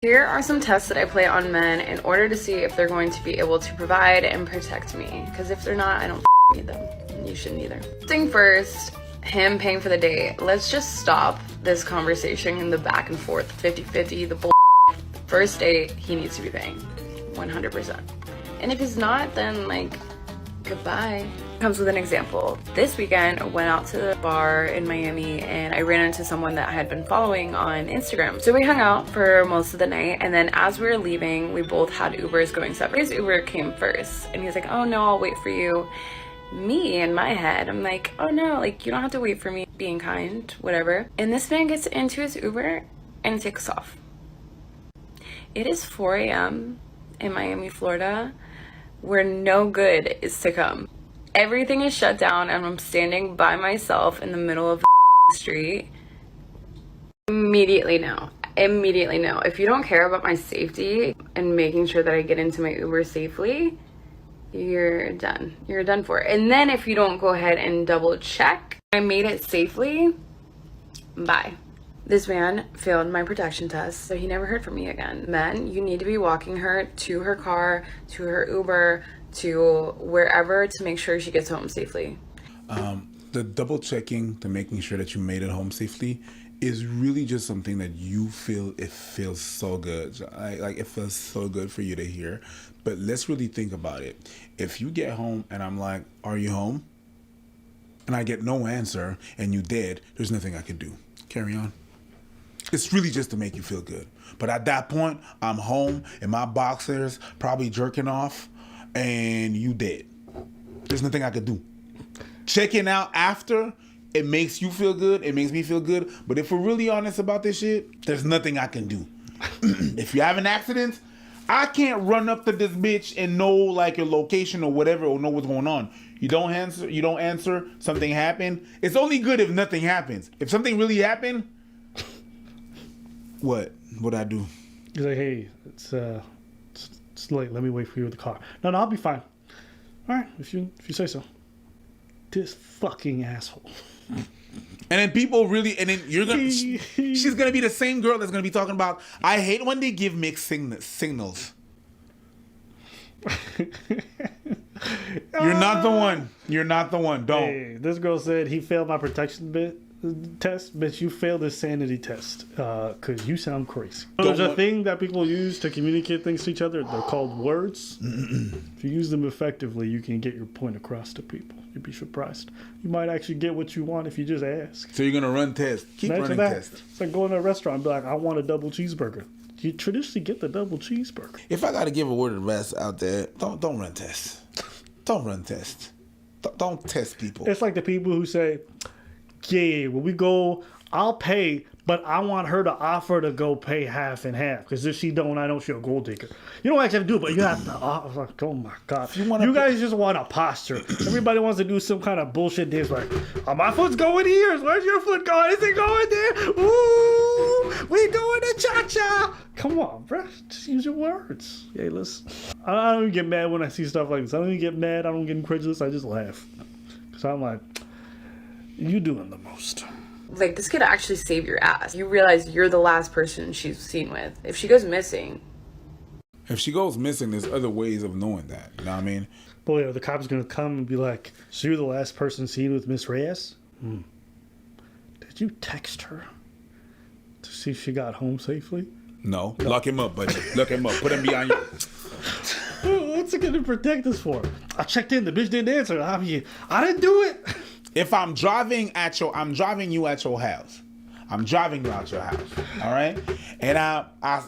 Here are some tests that I play on men in order to see if they're going to be able to provide and protect me. Because if they're not, I don't need them. And you shouldn't either. Thing first, him paying for the date. Let's just stop this conversation in the back and forth, 50-50, the bull. First date, he needs to be paying, 100%. And if he's not, then like, goodbye. Comes with an example. This weekend, I went out to the bar in Miami and I ran into someone that I had been following on Instagram. So we hung out for most of the night, and then as we were leaving, we both had Ubers going separate. His Uber came first and he's like, oh no, I'll wait for you. Me, in my head, I'm like, oh no, like you don't have to wait for me, being kind, whatever. And this man gets into his Uber and takes off. It is 4 a.m. in Miami, Florida, where no good is to come. Everything is shut down and I'm standing by myself in the middle of the street. Immediately no. Immediately no. If you don't care about my safety and making sure that I get into my Uber safely, you're done. You're done for. And then if you don't go ahead and double check I made it safely, bye. This man failed my protection test, so he never heard from me again. Men, you need to be walking her to her car, to her Uber, to wherever to make sure she gets home safely. The double checking to making sure that you made it home safely is really just something that you feel, it feels so good. Like it feels so good for you to hear. But let's really think about it. If you get home and I'm like, are you home? And I get no answer and you did, there's nothing I can do. Carry on. It's really just to make you feel good. But at that point, I'm home in my boxers, probably jerking off, and you dead. There's nothing I could do. Checking out after, it makes you feel good. It makes me feel good. But if we're really honest about this shit, there's nothing I can do. If you have an accident, I can't run up to this bitch and know like your location or whatever or know what's going on. You don't answer, something happened. It's only good if nothing happens. If something really happened, what'd I do? He's like, hey, it's late. Let me wait for you with the car. No, I'll be fine. All right, if you say so. This fucking asshole. And then people really, and then she's gonna be the same girl that's gonna be talking about, I hate when they give mixed signals. You're not the one. You're not the one. Don't. Hey, this girl said he failed my protection test, but you failed the sanity test because you sound crazy. There's a thing that people use to communicate things to each other. They're called words. If you use them effectively, you can get your point across to people. You'd be surprised. You might actually get what you want if you just ask. So you're going to run tests. Keep running tests. It's like going to a restaurant and be like, I want a double cheeseburger. You traditionally get the double cheeseburger. If I got to give a word of advice out there, don't run tests. Don't run tests. Don't test people. It's like the people who say, yeah, when we go, I'll pay, but I want her to offer to go pay half and half. Because if she don't, I know she'll gold digger. You don't actually have to do it, but you have to offer. Like, oh my God. You guys just want a posture. Everybody wants to do some kind of bullshit dance like, oh, my foot's going here. Where's your foot going? Is it going there? Ooh, we doing a cha-cha. Come on, bro. Just use your words. Hey, listen. I don't even get mad when I see stuff like this. I don't even get mad. I don't get incredulous. I just laugh. Because I'm like, you doing the most. Like, this could actually save your ass. You realize you're the last person she's seen with. If she goes missing. If she goes missing, there's other ways of knowing that. You know what I mean? Boy, are the cops going to come and be like, so you're the last person seen with Miss Reyes? Did you text her to see if she got home safely? No. Lock him up, buddy. Lock him up. Put him behind you. What's it going to protect us for? I checked in. The bitch didn't answer. I didn't do it. If I'm driving you at your house. I'm driving you out your house. All right? And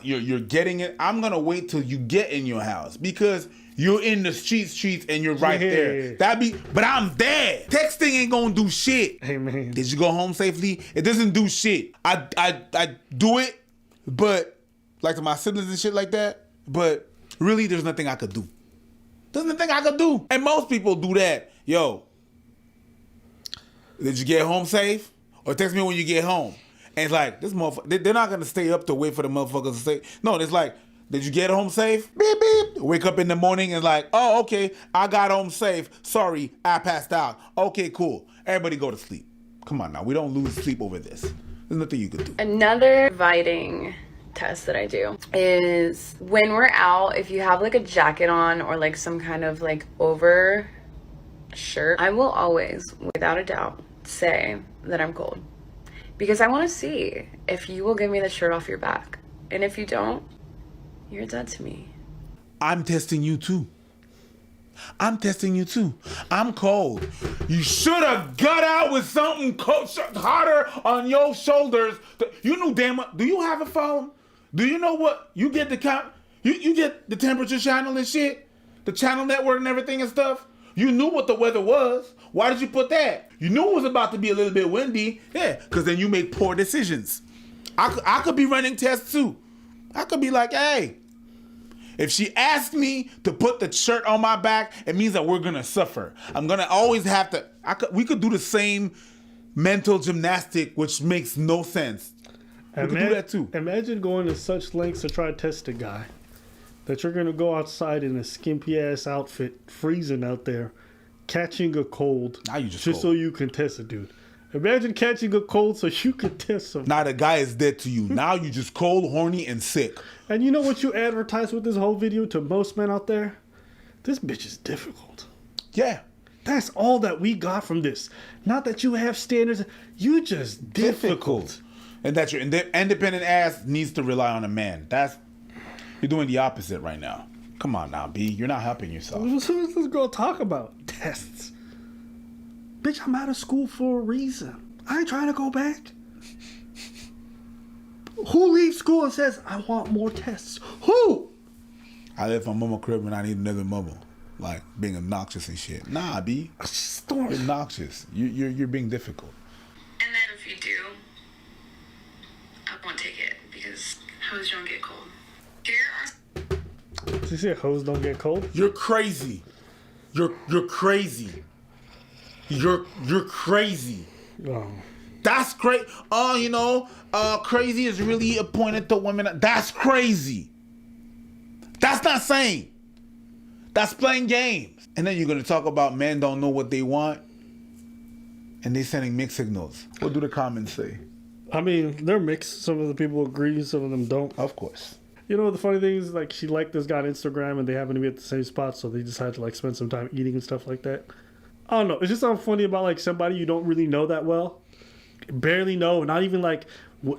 you're getting it. I'm going to wait till you get in your house because you're in the streets and you're right there. But I'm there. Texting ain't going to do shit. Hey, man. Did you go home safely? It doesn't do shit. I do it, but like to my siblings and shit like that. But really, there's nothing I could do. There's nothing I could do. And most people do that. Yo, did you get home safe? Or text me when you get home. And it's like, this motherfucker, they're not going to stay up to wait for the motherfuckers to say. No, it's like, did you get home safe? Beep, beep. Wake up in the morning and like, oh, okay, I got home safe. Sorry, I passed out. Okay, cool. Everybody go to sleep. Come on now, we don't lose sleep over this. There's nothing you could do. Another inviting test that I do is when we're out, if you have like a jacket on or like some kind of like over shirt, I will always, without a doubt, say that I'm cold. Because I want to see if you will give me the shirt off your back. And if you don't, you're dead to me. I'm testing you too. I'm testing you too. I'm cold. You should have got out with something hotter on your shoulders. You knew damn well. Do you have a phone? Do you know what? You get the count. You get the temperature channel and shit? The channel network and everything and stuff? You knew what the weather was. Why did you put that? You knew it was about to be a little bit windy. Yeah, because then you make poor decisions. I could be running tests too. I could be like, hey, if she asked me to put the shirt on my back, it means that we're going to suffer. I'm going to always have to. We could do the same mental gymnastic, which makes no sense. We could do that too. Imagine going to such lengths to try to test a guy that you're going to go outside in a skimpy-ass outfit, freezing out there, catching a cold, Now you just so you can test a dude. Imagine catching a cold so you can test him. Now the guy is dead to you. Now you just cold, horny, and sick. And you know what you advertise with this whole video to most men out there? This bitch is difficult. Yeah. That's all that we got from this. Not that you have standards. You just difficult. And that your independent ass needs to rely on a man. You're doing the opposite right now. Come on now, B. You're not helping yourself. What does this girl talk about? Tests. Bitch, I'm out of school for a reason. I ain't trying to go back. Who leaves school and says, I want more tests? Who? I left my mama crib and I need another mama. Like being obnoxious and shit. Nah, B. You're obnoxious. You're being difficult. And then if you do, I won't take it because hoes don't get cold. Here are... Did you say hoes don't get cold? You're crazy. You're crazy. You're crazy. Oh. That's crazy. Crazy is really appointed to women. That's crazy. That's not sane. That's playing games. And then you're going to talk about men don't know what they want. And they sending mixed signals. What do the comments say? I mean, they're mixed. Some of the people agree, some of them don't. Of course. You know, the funny thing is, like, she liked this guy on Instagram and they happen to be at the same spot, so they decided to, like, spend some time eating and stuff like that. I don't know. It's just something funny about, like, somebody you don't really know that well. Barely know. Not even, like,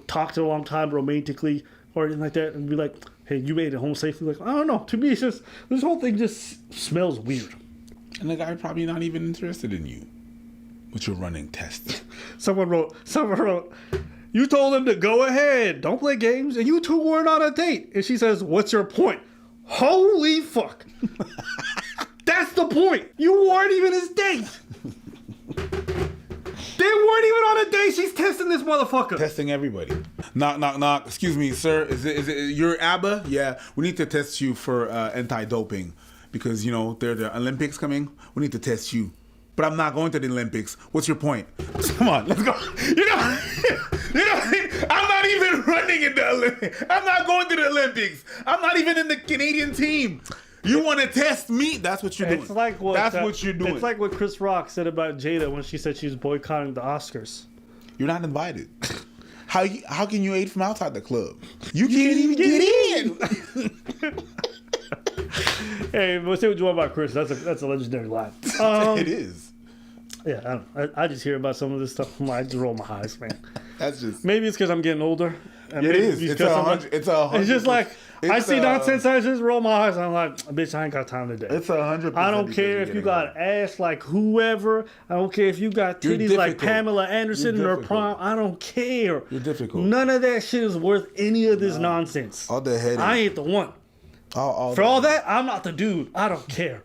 talk to a long time romantically or anything like that. And be like, hey, you made it home safely. Like, I don't know. To me, it's just, this whole thing just smells weird. And the guy probably not even interested in you. With your running tests. Someone wrote, you told him to go ahead. Don't play games. And you two weren't on a date. And she says, what's your point? Holy fuck. That's the point. You weren't even his date. They weren't even on a date. She's testing this motherfucker. Testing everybody. Knock, knock, knock. Excuse me, sir. Is it your ABBA? Yeah. We need to test you for anti-doping. Because, there are the Olympics coming. We need to test you. But I'm not going to the Olympics. What's your point? Come on, let's go. I'm not even running in the Olympics. I'm not going to the Olympics. I'm not even in the Canadian team. You want to test me? That's what you're doing. It's like what what you're doing. It's like what Chris Rock said about Jada when she said she was boycotting the Oscars. You're not invited. How can you aid from outside the club? You can't even get in. Hey, we'll say what you want about Chris. That's a legendary line. It is. Yeah, I just hear about some of this stuff. I just roll my eyes, man. That's just. Maybe it's because I'm getting older. It is. It's 100. It's just like I see nonsense. I just roll my eyes. I'm like, bitch, I ain't got time today. It's 100%. I don't care if you got ass like whoever. I don't care if you got titties like Pamela Anderson in her prime. I don't care. You're difficult. None of that shit is worth any of this nonsense. All the headache. I ain't the one. For all that, I'm not the dude. I don't care.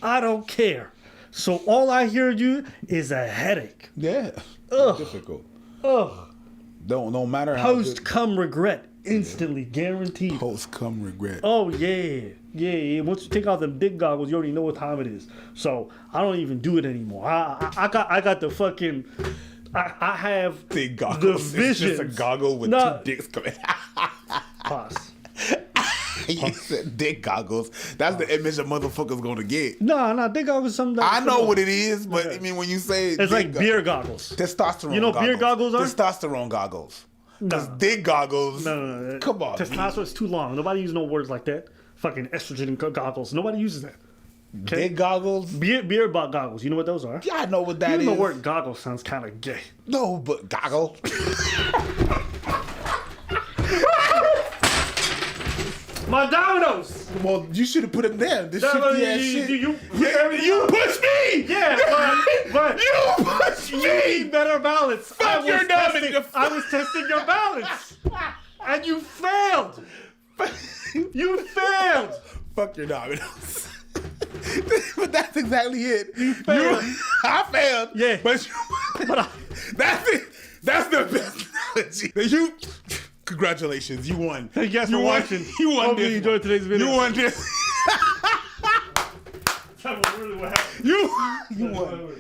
I don't care. So all I hear you is a headache. Yeah. Ugh. Difficult. Ugh. No matter how. Post come regret. Instantly guaranteed. Post come regret. Oh yeah. Once you take out them dick goggles, you already know what time it is. So I don't even do it anymore. I got the fucking. I have dick goggles. The visions. It's just a goggle with two dicks coming. Pause. You said dick goggles. That's the image a motherfucker's gonna get. No, dick goggles is something. I know what it is, but I mean when you say it's like beer goggles. Testosterone. You know what beer goggles are? Testosterone goggles. Because dig goggles. No. Come on. Testosterone is too long. Nobody uses no words like that. Fucking estrogen goggles. Nobody uses that. Dig goggles. Beer bot goggles. You know what those are? Yeah, I know what that Even is. the word goggle sounds kind of gay. No, but goggle. My dominoes! Well, you should have put it there. This No, shifty ass shit. You You pushed me! Yeah, but You pushed me! better balance. Fuck your domino. I was testing your balance. And you failed. You failed. Fuck your dominoes. But that's exactly it. You failed. I failed. Yeah. But that's it. That's the best analogy. You, congratulations. You won. Thank you guys for watching. You won Hope you this. enjoyed today's video. You won this. Tell me really what happened. You won.